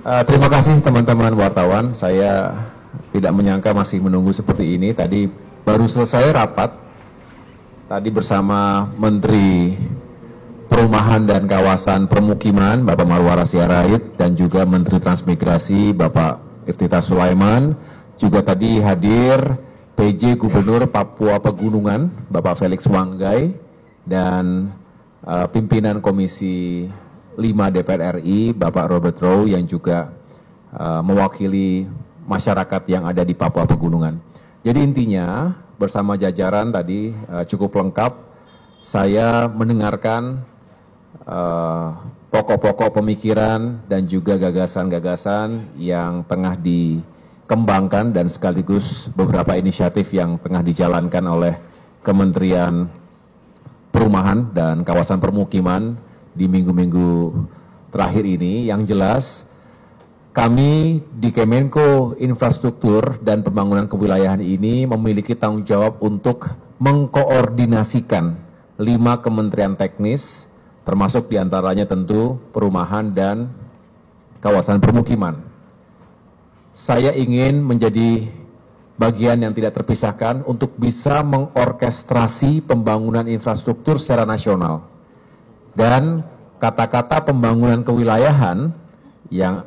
Terima kasih teman-teman wartawan. Saya tidak menyangka masih menunggu seperti ini. Tadi baru selesai rapat. Tadi bersama Menteri Perumahan dan Kawasan Permukiman, Bapak Marwara Sirait, dan juga Menteri Transmigrasi, Bapak Iftithar Sulaiman. Juga tadi hadir PJ Gubernur Papua Pegunungan, Bapak Felix Wanggai, dan pimpinan Komisi 5 DPR RI, Bapak Robert Rowe, yang juga mewakili masyarakat yang ada di Papua Pegunungan. Jadi intinya bersama jajaran tadi cukup lengkap. Saya mendengarkan pokok-pokok pemikiran dan juga gagasan-gagasan yang tengah dikembangkan dan sekaligus beberapa inisiatif yang tengah dijalankan oleh Kementerian Perumahan dan Kawasan Permukiman di minggu-minggu terakhir ini. Yang jelas kami di Kemenko Infrastruktur dan Pembangunan Kewilayahan ini memiliki tanggung jawab untuk mengkoordinasikan 5 kementerian teknis, termasuk diantaranya tentu perumahan dan kawasan permukiman. Saya ingin menjadi bagian yang tidak terpisahkan untuk bisa mengorkestrasi pembangunan infrastruktur secara nasional. Dan kata-kata pembangunan kewilayahan yang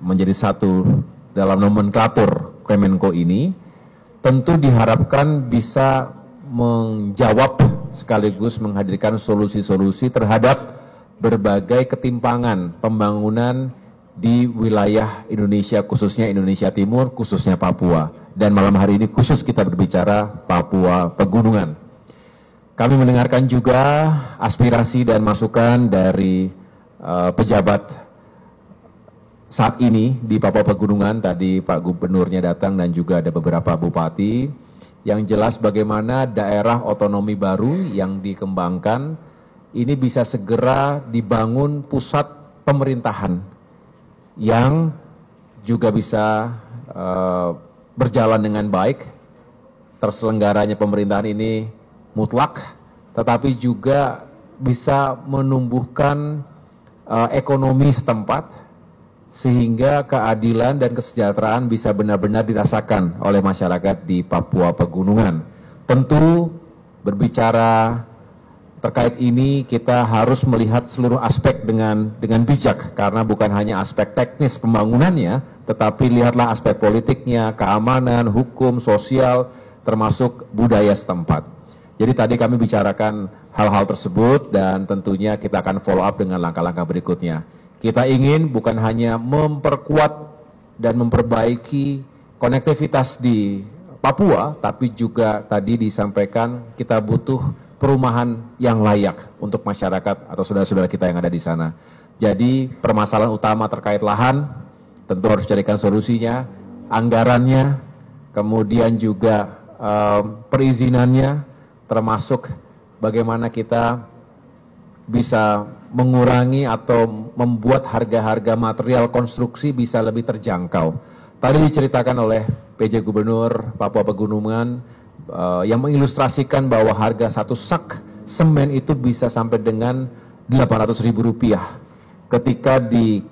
menjadi satu dalam nomenklatur Kemenko ini tentu diharapkan bisa menjawab sekaligus menghadirkan solusi-solusi terhadap berbagai ketimpangan pembangunan di wilayah Indonesia, khususnya Indonesia Timur, khususnya Papua. Dan malam hari ini khusus kita berbicara Papua Pegunungan. Kami mendengarkan juga aspirasi dan masukan dari pejabat saat ini di Papua Pegunungan. Tadi Pak Gubernurnya datang dan juga ada beberapa bupati. Yang jelas bagaimana daerah otonomi baru yang dikembangkan ini bisa segera dibangun pusat pemerintahan yang juga bisa berjalan dengan baik. Terselenggaranya pemerintahan ini mutlak, tetapi juga bisa menumbuhkan ekonomi setempat, sehingga keadilan dan kesejahteraan bisa benar-benar dirasakan oleh masyarakat di Papua Pegunungan. Tentu berbicara terkait ini kita harus melihat seluruh aspek dengan bijak, karena bukan hanya aspek teknis pembangunannya, tetapi lihatlah aspek politiknya, keamanan, hukum, sosial, termasuk budaya setempat. Jadi tadi kami bicarakan hal-hal tersebut dan tentunya kita akan follow up dengan langkah-langkah berikutnya. Kita ingin bukan hanya memperkuat dan memperbaiki konektivitas di Papua, tapi juga tadi disampaikan kita butuh perumahan yang layak untuk masyarakat atau saudara-saudara kita yang ada di sana. Jadi permasalahan utama terkait lahan tentu harus carikan solusinya, anggarannya, kemudian juga perizinannya, termasuk bagaimana kita bisa mengurangi atau membuat harga-harga material konstruksi bisa lebih terjangkau. Tadi diceritakan oleh PJ Gubernur Papua Pegunungan yang mengilustrasikan bahwa harga satu sak semen itu bisa sampai dengan Rp800.000 ketika di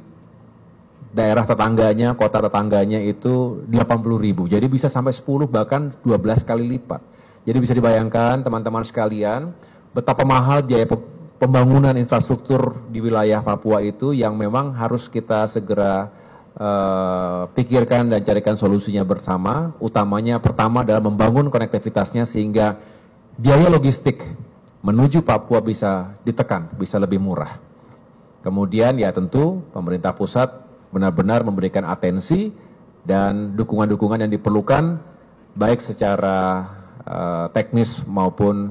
daerah tetangganya, kota tetangganya itu 80.000. Jadi bisa sampai 10 bahkan 12 kali lipat. Jadi bisa dibayangkan teman-teman sekalian betapa mahal biaya pembangunan infrastruktur di wilayah Papua itu yang memang harus kita segera pikirkan dan carikan solusinya bersama. Utamanya pertama adalah membangun konektivitasnya sehingga biaya logistik menuju Papua bisa ditekan, bisa lebih murah. Kemudian ya tentu pemerintah pusat benar-benar memberikan atensi dan dukungan-dukungan yang diperlukan baik secara teknis maupun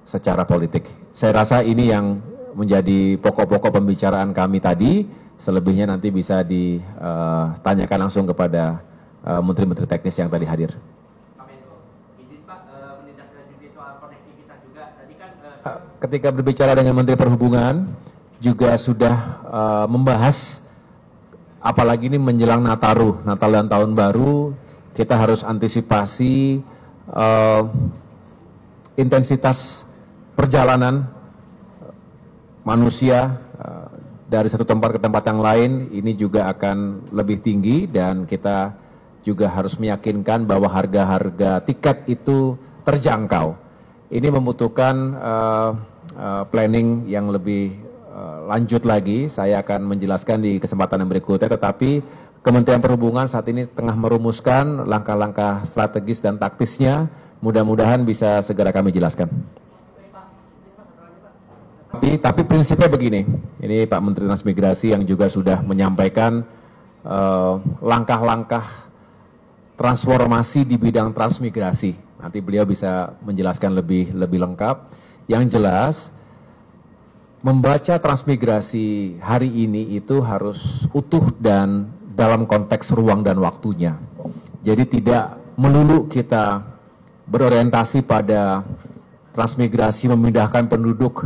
secara politik. Saya rasa ini yang menjadi pokok-pokok pembicaraan kami tadi. Selebihnya nanti bisa ditanyakan langsung kepada menteri-menteri teknis yang tadi hadir. Izin Pak, menindaklanjuti soal konektivitas juga. Tadi kan ketika berbicara dengan Menteri Perhubungan juga sudah membahas, apalagi ini menjelang Natal dan Tahun Baru, kita harus antisipasi intensitas perjalanan manusia dari satu tempat ke tempat yang lain ini juga akan lebih tinggi, dan kita juga harus meyakinkan bahwa harga-harga tiket itu terjangkau. Ini membutuhkan planning yang lebih lanjut lagi. Saya akan menjelaskan di kesempatan yang berikutnya, tetapi Kementerian Perhubungan saat ini tengah merumuskan langkah-langkah strategis dan taktisnya. Mudah-mudahan bisa segera kami jelaskan. Tapi prinsipnya begini, ini Pak Menteri Transmigrasi yang juga sudah menyampaikan langkah-langkah transformasi di bidang transmigrasi. Nanti beliau bisa menjelaskan lebih lengkap. Yang jelas, membaca transmigrasi hari ini itu harus utuh dan dalam konteks ruang dan waktunya. Jadi tidak melulu kita berorientasi pada transmigrasi memindahkan penduduk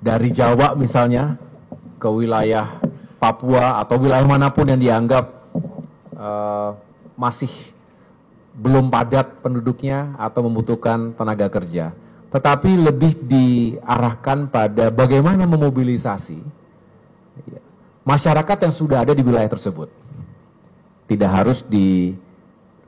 dari Jawa misalnya ke wilayah Papua atau wilayah manapun yang dianggap masih belum padat penduduknya atau membutuhkan tenaga kerja. Tetapi lebih diarahkan pada bagaimana memobilisasi masyarakat yang sudah ada di wilayah tersebut. Tidak harus di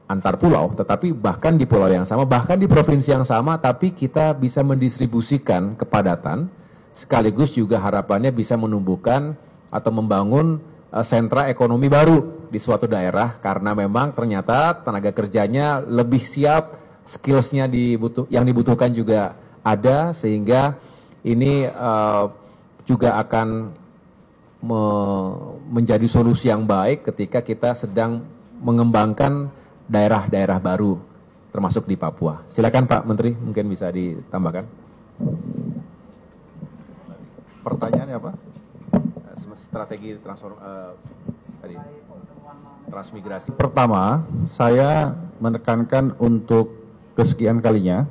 antar pulau, tetapi bahkan di pulau yang sama, bahkan di provinsi yang sama, tapi kita bisa mendistribusikan kepadatan, sekaligus juga harapannya bisa menumbuhkan atau membangun sentra ekonomi baru di suatu daerah, karena memang ternyata tenaga kerjanya lebih siap, skillsnya yang dibutuhkan juga ada, sehingga ini juga akan menjadi solusi yang baik ketika kita sedang mengembangkan daerah-daerah baru, termasuk di Papua. Silakan Pak Menteri, mungkin bisa ditambahkan. Pertanyaannya apa? Strategi transmigrasi. Pertama, saya menekankan untuk kesekian kalinya,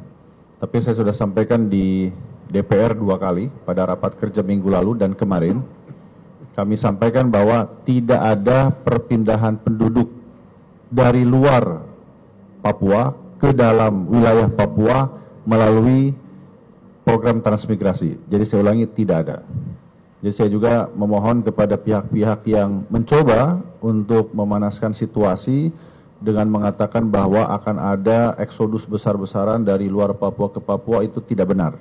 tapi saya sudah sampaikan di DPR 2 kali pada rapat kerja minggu lalu dan kemarin. Kami sampaikan bahwa tidak ada perpindahan penduduk dari luar Papua ke dalam wilayah Papua melalui program transmigrasi. Jadi saya ulangi, tidak ada. Jadi saya juga memohon kepada pihak-pihak yang mencoba untuk memanaskan situasi dengan mengatakan bahwa akan ada eksodus besar-besaran dari luar Papua ke Papua, itu tidak benar.